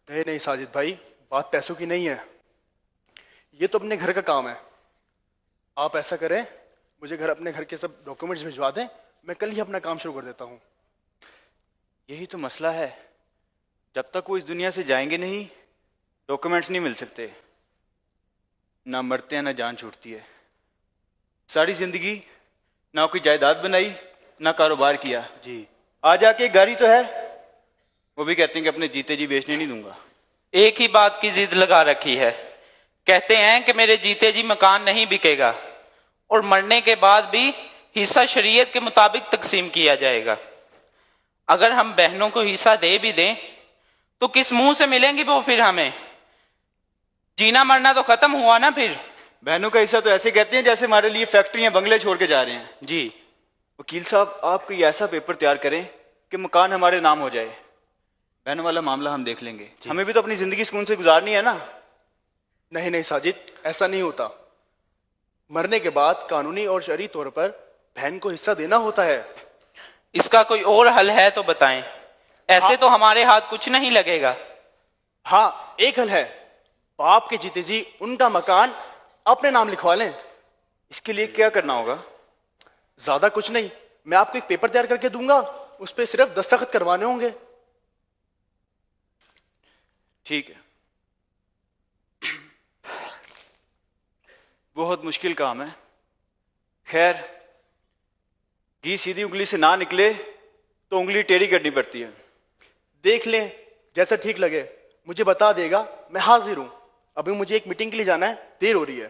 نہیں نہیں ساجد بھائی، بات پیسوں کی نہیں ہے، یہ تو اپنے گھر کا کام ہے. آپ ایسا کریں، مجھے اپنے گھر کے سب ڈاکومنٹس بھجوا دیں، میں کل ہی اپنا کام شروع کر دیتا ہوں. یہی تو مسئلہ ہے، جب تک وہ اس دنیا سے جائیں گے نہیں ڈاکومنٹس نہیں مل سکتے. نہ مرتے ہیں نہ جان چھوٹتی ہے. ساری زندگی نہ کوئی جائیداد بنائی نہ کاروبار کیا. جی آ جا کے گاڑی تو ہے، وہ بھی کہتے ہیں کہ اپنے جیتے جی بیچنے نہیں دوں گا. ایک ہی بات کی ضد لگا رکھی ہے. کہتے ہیں کہ میرے جیتے جی مکان نہیں بکے گا اور مرنے کے بعد بھی حصہ شریعت کے مطابق تقسیم کیا جائے گا. اگر ہم بہنوں کو حصہ دے بھی دیں تو کس منہ سے ملیں گی وہ پھر ہمیں؟ جینا مرنا تو ختم ہوا نا پھر. بہنوں کا حصہ تو ایسے کہتے ہیں جیسے ہمارے لیے فیکٹریاں بنگلے چھوڑ کے جا رہے ہیں. جی وکیل صاحب آپ کوئی ایسا پیپر تیار کریں کہ مکان ہمارے نام ہو جائے. بہنوں والا معاملہ ہم دیکھ لیں گے. ہمیں بھی تو اپنی زندگی سکون سے گزارنی ہے نا. نہیں نہیں ساجد، ایسا نہیں ہوتا. مرنے کے بعد قانونی اور شرعی طور پر بہن کو حصہ دینا ہوتا ہے. اس کا کوئی اور حل ہے تو بتائیں، ایسے تو ہمارے ہاتھ کچھ نہیں لگے گا. ہاں ایک حل ہے، باپ کے جیتے جی ان کا مکان اپنے نام لکھوا لیں. اس کے لیے کیا کرنا ہوگا؟ زیادہ کچھ نہیں، میں آپ کو ایک پیپر تیار کر کے دوں گا، اس پہ صرف دستخط کروانے ہوں گے. ٹھیک ہے. بہت مشکل کام ہے. خیر، گھی سیدھی انگلی سے نہ نکلے تو انگلی ٹیڑھی کرنی پڑتی ہے. دیکھ لیں، جیسا ٹھیک لگے مجھے بتا دے گا، میں حاضر ہوں. ابھی مجھے ایک میٹنگ کے لیے جانا ہے، دیر ہو رہی ہے.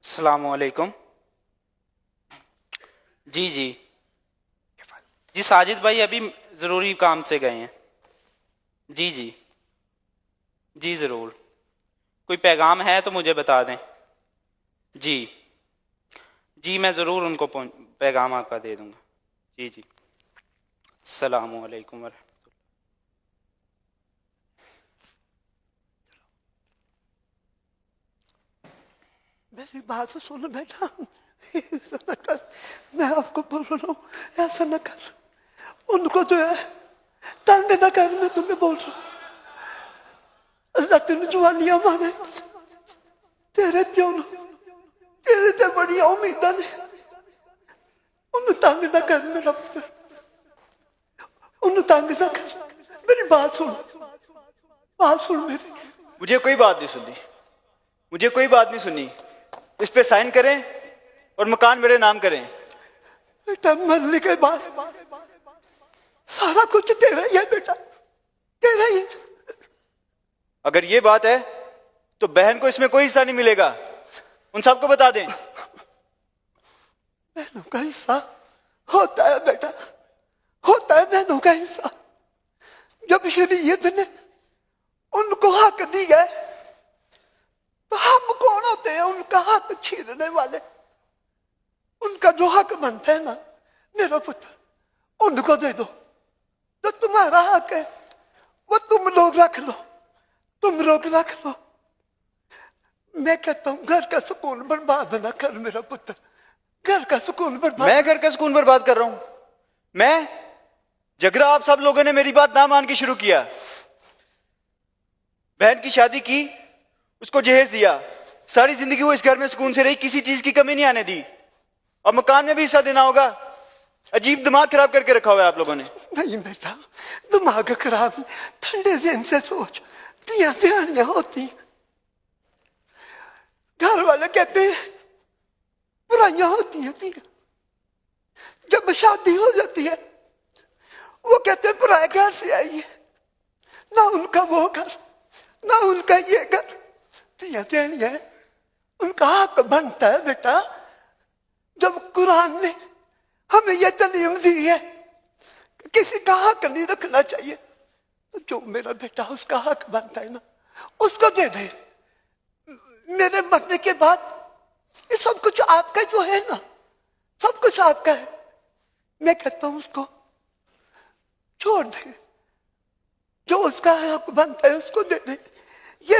السلام علیکم. جی ساجد بھائی ابھی ضروری کام سے گئے ہیں. جی ضرور. کوئی پیغام ہے تو مجھے بتا دیں. جی میں ضرور ان کو پیغام آپ کا دے دوں گا. جی السلام علیکم ورحمۃ اللہ. میری بات تو سن بیٹا، ایسا نہ کر. میں آپ کو بول رہا ہوں ایسا نہ کر. ان کو جو ہے تنگ نہ کر. میں تمہیں بول رہا ہوں اللہ تین جوانیاں مانے. تیرے پیو نو تیرے تے بڑی امیداں نے. انہوں تنگ نہ کر میرا پتر، انہوں تنگ نہ کر. میری بات سن میری. مجھے کوئی بات نہیں سنی. اس پہ سائن کریں اور مکان میرے نام کریں. بیٹا مرنے کے بعد سارا کچھ تیرا ہی ہے بیٹا، تیرا ہی ہے. اگر یہ بات ہے تو بہن کو اس میں کوئی حصہ نہیں ملے گا. ان سب کو بتا دیں. بہنوں کا حصہ ہوتا ہے بیٹا، ہوتا ہے بہنوں کا حصہ. جب شریعت نے ان کو حق دیا ہے تو ہم کون ہوتے ہیں ان کا حق چھیننے والے؟ ان کا جو حق بنتا ہے نا میرا پتر، ان کو دے دو. جو تمہارا حق ہے وہ تم لوگ رکھ لو. میں کہتا ہوں گھر کا سکون برباد نہ کر میرا پتر. گھر کا سکون برباد. میں گھر کا سکون برباد کر رہا ہوں؟ میں جگرا آپ سب لوگوں نے میری بات نہ مان کے شروع کیا. بہن کی شادی کی، اس کو جہیز دیا، ساری زندگی وہ اس گھر میں سکون سے رہی، کسی چیز کی کمی نہیں آنے دی. اور مکان میں بھی حصہ دینا ہوگا. عجیب دماغ خراب کر کے رکھا ہوا ہے آپ لوگوں نے. نہیں بیٹا دماغ خراب، ٹھنڈے ذہن سے سوچ. دیہانیاں ہوتی ہیں، گھر والے کہتے ہیں برائیاں ہوتی ہیں. جب شادی ہو جاتی ہے وہ کہتے ہیں برائے گھر سے آئی ہے، نہ ان کا وہ گھر نہ ان کا یہ گھر. دیہانیاں ان کا حق بنتا ہے بیٹا. جب قرآن نے ہمیں یہ تعلیم دی ہے کہ کسی کا حق نہیں رکھنا چاہیے، تو جو میرا بیٹا اس کا حق بنتا ہے نا اس کو دے دے. میرے مرنے کے بعد یہ سب کچھ آپ کا جو ہے نا، سب کچھ آپ کا ہے. میں کہتا ہوں اس کو چھوڑ دے، جو اس کا حق بنتا ہے اس کو دے دے. یہ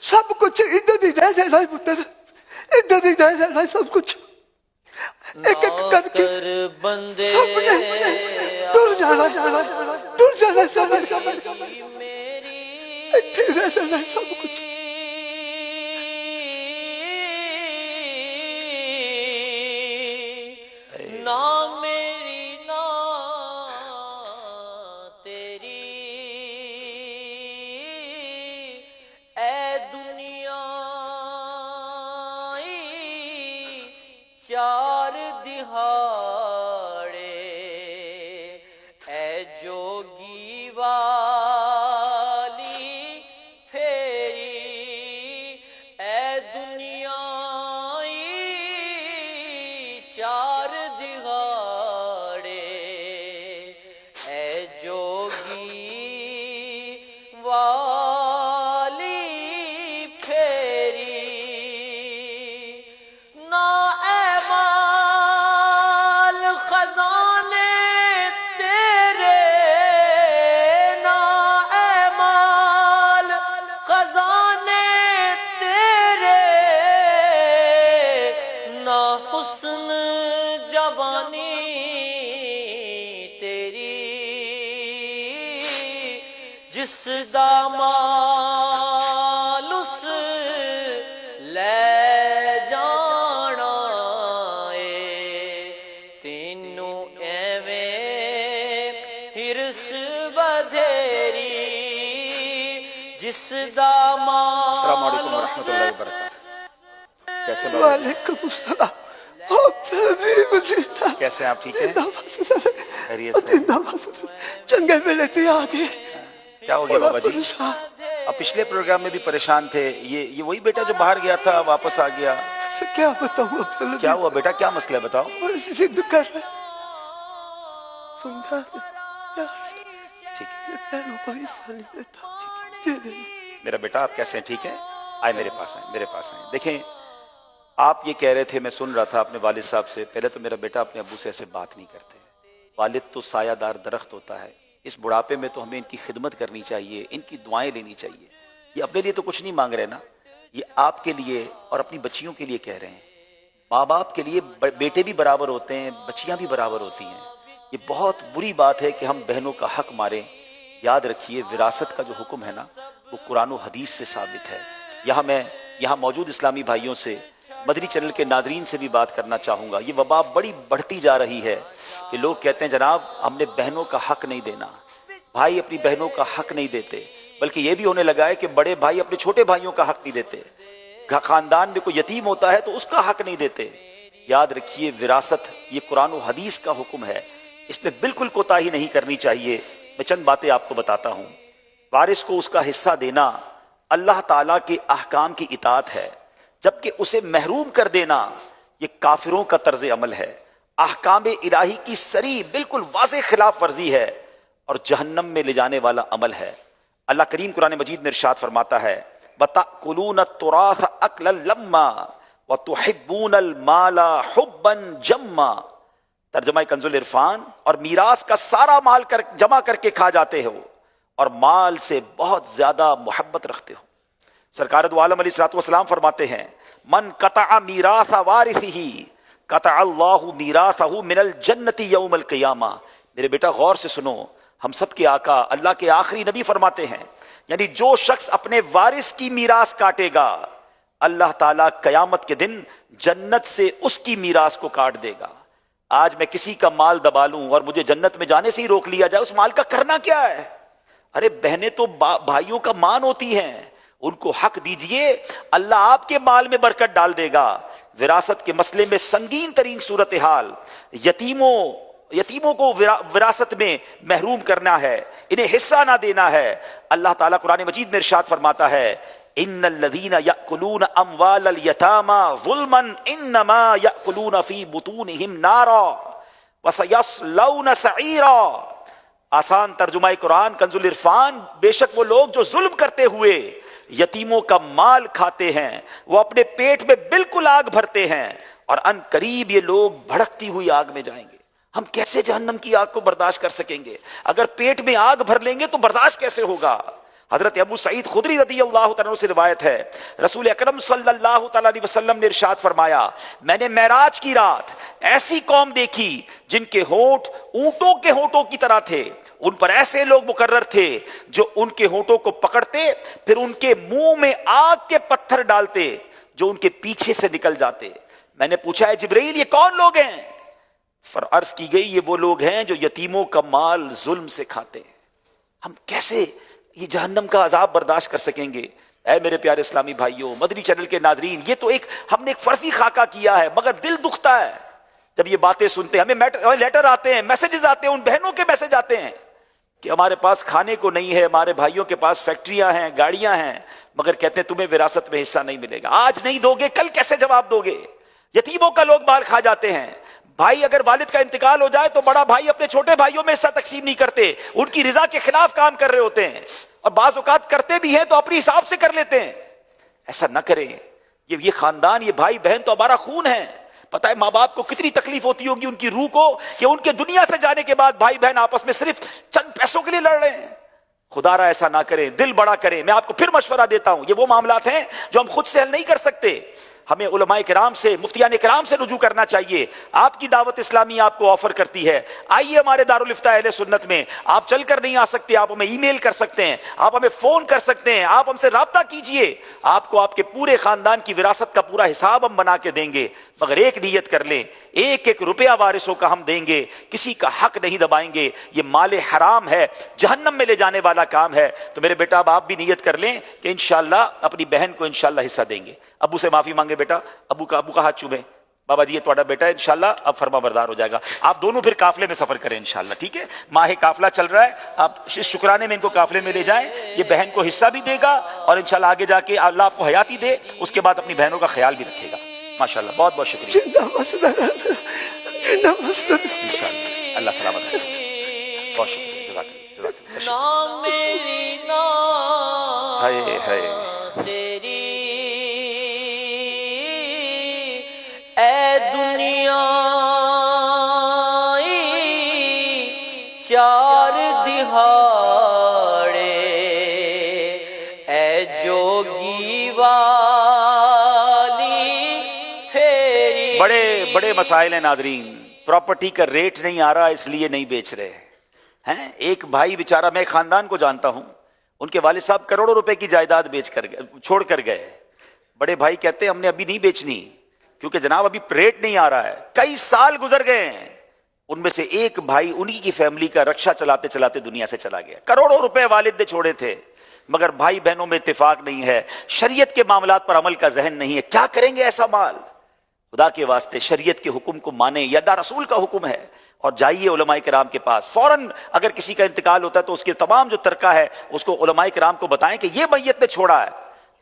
سب کچھ ادھر ہی رہ جانا ہے پتر، ادھر ہی رہ جانا ہے سب کچھ. ایک ایک کر کے بندے ٹر جانا ٹر جانا سمجھ میری اتنے رہ جانا سب کچھ نہ میری نہ تیری اے دنیا چار دہاڑے اے جوگی والی پھیری اے دنیا چار دہاڑے اے جوگی والی پھیری نہ اے مال خزانے تیرے نہ اے مال خزانے تیرے نہ حسن جوانی تیری جس دا مال اس لے جانا اے تینوں ایویں ہرس بدھیری جس دا مال السلام علیکم ورحمۃ اللہ وبرکاتہ. کیسے بابا؟ وعلیکم السلام کیسے ہیں آپ؟ ٹھیک ہیں؟ خیریت سے؟ چنگے ملے تھے آگے کیا ہو گیا بابا جی؟ اب پچھلے پروگرام میں بھی پریشان تھے. یہ وہی بیٹا جو باہر گیا تھا واپس آ گیا؟ کیا بتاؤں عبداللہ کیا ہوا بیٹا؟ کیا مسئلہ ہے بتاؤ. بڑی سی ضد کر رہا ہے سمجھا پیار سے ٹھیک ہے یہ پیروں کو حصہ نہیں دیتا یہ دے میرا بیٹا. آپ کیسے ہیں؟ ٹھیک ہیں؟ آئے میرے پاس آئیں میرے پاس آئیں. دیکھیں آپ یہ کہہ رہے تھے, میں سن رہا تھا اپنے والد صاحب سے. پہلے تو میرا بیٹا اپنے ابو سے ایسے بات نہیں کرتے. والد تو سایہ دار درخت ہوتا ہے. اس بڑھاپے میں تو ہمیں ان کی خدمت کرنی چاہیے, ان کی دعائیں لینی چاہیے. یہ اپنے لیے تو کچھ نہیں مانگ رہے نا, یہ آپ کے لیے اور اپنی بچیوں کے لیے کہہ رہے ہیں. ماں باپ کے لیے بیٹے بھی برابر ہوتے ہیں, بچیاں بھی برابر ہوتی ہیں. یہ بہت بری بات ہے کہ ہم بہنوں کا حق ماریں. یاد رکھیے وراثت کا جو حکم ہے نا وہ قرآن و حدیث سے ثابت ہے. یہاں موجود اسلامی بھائیوں سے, مدنی چینل کے ناظرین سے بھی بات کرنا چاہوں گا. یہ وبا بڑی بڑھتی جا رہی ہے کہ لوگ کہتے ہیں جناب ہم نے بہنوں کا حق نہیں دینا, بھائی اپنی بہنوں کا حق نہیں دیتے. بلکہ یہ بھی ہونے لگا ہے کہ بڑے بھائی اپنے چھوٹے بھائیوں کا حق نہیں دیتے. خاندان میں کوئی یتیم ہوتا ہے تو اس کا حق نہیں دیتے. یاد رکھیے وراثت یہ قرآن و حدیث کا حکم ہے, اس میں بالکل کوتاہی نہیں کرنی چاہیے. میں چند باتیں آپ کو بتاتا ہوں. وارث کو اس کا حصہ دینا اللہ تعالیٰ کے احکام کی اطاعت ہے, جبکہ اسے محروم کر دینا یہ کافروں کا طرز عمل ہے. احکام الہی کی صریح بالکل واضح خلاف ورزی ہے اور جہنم میں لے جانے والا عمل ہے. اللہ کریم قرآن مجید میں ارشاد فرماتا ہے وَتَأْكُلُونَ التُّرَاثَ أَكْلًا لَمًّا وَتُحِبُّونَ الْمَالَ حُبًّا جَمًّا. ترجمہ کنز العرفان, اور میراث کا سارا مال جمع کر کے کھا جاتے ہو اور مال سے بہت زیادہ محبت رکھتے ہو. سرکار دو عالم علیہ الصلوۃ والسلام فرماتے ہیں من قطع میراث وارثہ قطع اللہ میراثہ من الجنۃ یوم القیامہ. میرے بیٹا غور سے سنو, ہم سب کے آقا اللہ کے آخری نبی فرماتے ہیں یعنی جو شخص اپنے وارث کی میراث کاٹے گا اللہ تعالیٰ قیامت کے دن جنت سے اس کی میراث کو کاٹ دے گا. آج میں کسی کا مال دبا لوں اور مجھے جنت میں جانے سے ہی روک لیا جائے, اس مال کا کرنا کیا ہے؟ ارے بہنیں تو بھائیوں کا مان ہوتی ہیں, ان کو حق دیجئے, اللہ آپ کے مال میں برکت ڈال دے گا. وراثت کے مسئلے میں سنگین ترین صورتحال, یتیموں کو وراثت میں محروم کرنا ہے, انہیں حصہ نہ دینا ہے. اللہ تعالیٰ قرآن مجید میں ارشاد فرماتا ہے ان الذین یأکلون اموال الیتامی ظلما انما یأکلون فی بطونہم نارا وسیصلون سعیرا. آسان ترجمہ قرآن کنز العرفان, بے شک وہ لوگ جو ظلم کرتے ہوئے یتیموں کا مال کھاتے ہیں وہ اپنے پیٹ میں بالکل آگ بھرتے ہیں اور ان قریب یہ لوگ بھڑکتی ہوئی آگ میں جائیں گے. ہم کیسے جہنم کی آگ کو برداشت کر سکیں گے؟ اگر پیٹ میں آگ بھر لیں گے تو برداشت کیسے ہوگا؟ حضرت ابو سعید خدری رضی اللہ تعالیٰ عنہ سے روایت ہے، رسول اکرم صلی اللہ تعالیٰ علیہ وسلم نے ارشاد فرمایا، میں نے معراج کی رات ایسی قوم دیکھی جن کے ہونٹ اونٹوں کے ہونٹوں کی طرح تھے، ان پر ایسے لوگ مقرر تھے جو ان کے ہونٹوں کو پکڑتے پھر ان کے منہ میں آگ کے پتھر ڈالتے جو ان کے پیچھے سے نکل جاتے۔ میں نے پوچھا ہے جبرائیل یہ کون لوگ ہیں؟ عرض کی گئی یہ وہ لوگ ہیں جو یتیموں کا مال ظلم سے کھاتے ہیں۔ ہم کیسے یہ جہنم کا عذاب برداشت کر سکیں گے؟ اے میرے پیارے اسلامی بھائیوں، مدنی چینل کے ناظرین، یہ تو ہم نے ایک فرضی خاکہ کیا ہے، مگر دل دکھتا ہے جب یہ باتیں سنتے ہیں۔ ہمیں لیٹر آتے ہیں، میسیجز آتے ہیں، ان بہنوں کے میسج آتے ہیں کہ ہمارے پاس کھانے کو نہیں ہے، ہمارے بھائیوں کے پاس فیکٹریاں ہیں، گاڑیاں ہیں، مگر کہتے ہیں تمہیں وراثت میں حصہ نہیں ملے گا۔ آج نہیں دو گے کل کیسے جواب دو گے؟ یتیموں کا لوگ بال کھا جاتے ہیں۔ بھائی اگر والد کا انتقال ہو جائے تو بڑا بھائی اپنے چھوٹے بھائیوں میں حصہ تقسیم نہیں کرتے، ان کی رضا کے خلاف کام کر رہے ہوتے ہیں، اور بعض اوقات کرتے بھی ہیں تو اپنی حساب سے کر لیتے ہیں۔ ایسا نہ کریں، یہ خاندان، یہ بھائی بہن تو ہمارا خون ہے۔ پتہ ہے ماں باپ کو کتنی تکلیف ہوتی ہوگی ان کی روح کو کہ ان کے دنیا سے جانے کے بعد بھائی بہن آپس میں صرف چند پیسوں کے لیے لڑ رہے ہیں۔ خدا را ایسا نہ کریں، دل بڑا کریں۔ میں آپ کو پھر مشورہ دیتا ہوں، یہ وہ معاملات ہیں جو ہم خود سے حل نہیں کر سکتے، ہمیں علماء کرام سے، مفتیان کرام سے رجوع کرنا چاہیے۔ آپ کی دعوت اسلامی آپ کو آفر کرتی ہے، آئیے ہمارے دارالفتاء اہل سنت میں۔ آپ چل کر نہیں آ سکتے، آپ ہمیں ای میل کر سکتے ہیں، آپ ہمیں فون کر سکتے ہیں، آپ ہم سے رابطہ کیجئے۔ آپ کو آپ کے پورے خاندان کی وراثت کا پورا حساب ہم بنا کے دیں گے، مگر ایک نیت کر لیں، ایک ایک روپیہ وارثوں کا ہم دیں گے، کسی کا حق نہیں دبائیں گے۔ یہ مال حرام ہے، جہنم میں لے جانے والا کام ہے۔ تو میرے بیٹا اب آپ بھی نیت کر لیں کہ انشاءاللہ اپنی بہن کو انشاءاللہ حصہ دیں گے۔ ابو سے معافی مانگے بیٹا، ابو کا ہاتھ چومے، بابا جی یہ تمہارا بیٹا ہے، انشاءاللہ اب فرما بردار ہو جائے گا۔ آپ دونوں پھر قافلے میں سفر کریں انشاءاللہ، ٹھیک ہے؟ ماہ قافلہ چل رہا ہے، آپ اس شکرانے میں ان کو قافلے میں لے جائیں، یہ بہن کو حصہ بھی دے گا اور انشاءاللہ آگے جا کے اللہ آپ کو حیاتی دے، اس کے بعد اپنی بہنوں کا خیال بھی رکھے گا۔ ماشاءاللہ، بہت بہت شکریہ، انشاءاللہ اللہ سلامت رکھے، بہت شکریہ، جزاک اللہ، جزاک اللہ۔ نام میری نام ہائے ہائے تیری، اے دنیا چار دہاڑے، اے جوگی والی پھیری۔ بڑے بڑے مسائل ہیں ناظرین، پراپرٹی کا ریٹ نہیں آ رہا اس لیے نہیں بیچ رہے ہیں۔ ایک بھائی بیچارہ، میں خاندان کو جانتا ہوں، ان کے والد صاحب کروڑوں روپے کی جائیداد چھوڑ کر گئے۔ بڑے بھائی کہتے ہیں ہم نے ابھی نہیں بیچنی کیونکہ جناب ابھی ریٹ نہیں آ رہا ہے۔ کئی سال گزر گئے ہیں، ان میں سے ایک بھائی انہی کی فیملی کا رکشہ چلاتے چلاتے دنیا سے چلا گیا۔ کروڑوں روپے والد نے چھوڑے تھے، مگر بھائی بہنوں میں اتفاق نہیں ہے، شریعت کے معاملات پر عمل کا ذہن نہیں ہے۔ کیا کریں گے ایسا مال؟ خدا کے واسطے شریعت کے حکم کو مانیں، یہ اللہ رسول کا حکم ہے، اور جائیے علماء کرام کے پاس۔ فوراً اگر کسی کا انتقال ہوتا ہے تو اس کے تمام جو ترکہ ہے اس کو علماء کرام کو بتائیں کہ یہ میت نے چھوڑا ہے،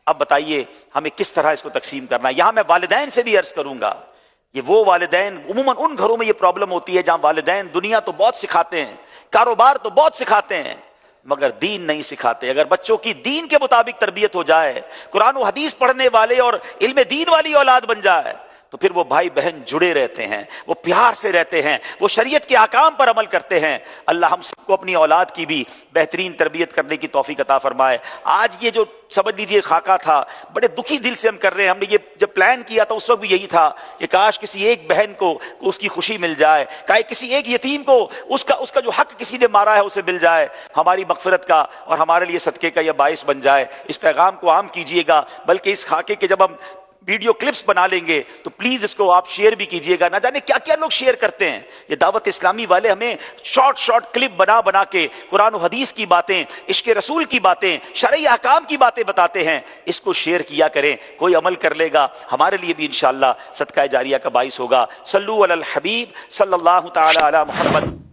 اب بتائیے ہمیں کس طرح اس کو تقسیم کرنا ہے۔ یہاں میں والدین سے بھی عرض کروں گا، یہ وہ والدین، عموماً ان گھروں میں یہ پرابلم ہوتی ہے جہاں والدین دنیا تو بہت سکھاتے ہیں، کاروبار تو بہت سکھاتے ہیں، مگر دین نہیں سکھاتے۔ اگر بچوں کی دین کے مطابق تربیت ہو جائے، قرآن و حدیث پڑھنے والے اور علم دین والی اولاد بن جائے، تو پھر وہ بھائی بہن جڑے رہتے ہیں، وہ پیار سے رہتے ہیں، وہ شریعت کے احکام پر عمل کرتے ہیں۔ اللہ ہم سب کو اپنی اولاد کی بھی بہترین تربیت کرنے کی توفیق عطا فرمائے۔ آج یہ جو سمجھ لیجیے خاکہ تھا، بڑے دکھی دل سے ہم کر رہے ہیں۔ ہم نے یہ جب پلان کیا تھا اس وقت بھی یہی تھا کہ کاش کسی ایک بہن کو اس کی خوشی مل جائے، کسی ایک یتیم کو اس کا جو حق کسی نے مارا ہے اسے مل جائے، ہماری مغفرت کا اور ہمارے لیے صدقے کا یہ باعث بن جائے۔ اس پیغام کو عام کیجیے گا، بلکہ اس خاکے کے جب ہم ویڈیو کلپس بنا لیں گے تو پلیز اس کو آپ شیئر بھی کیجئے گا۔ نہ جانے کیا کیا لوگ شیئر کرتے ہیں۔ یہ دعوت اسلامی والے ہمیں شارٹ کلپ بنا کے قرآن و حدیث کی باتیں، عشق رسول کی باتیں، شرعی احکام کی باتیں بتاتے ہیں، اس کو شیئر کیا کریں، کوئی عمل کر لے گا ہمارے لیے بھی انشاءاللہ صدقہ جاریہ کا باعث ہوگا۔ صلو علی الحبیب صلی اللہ تعالی علی محمد۔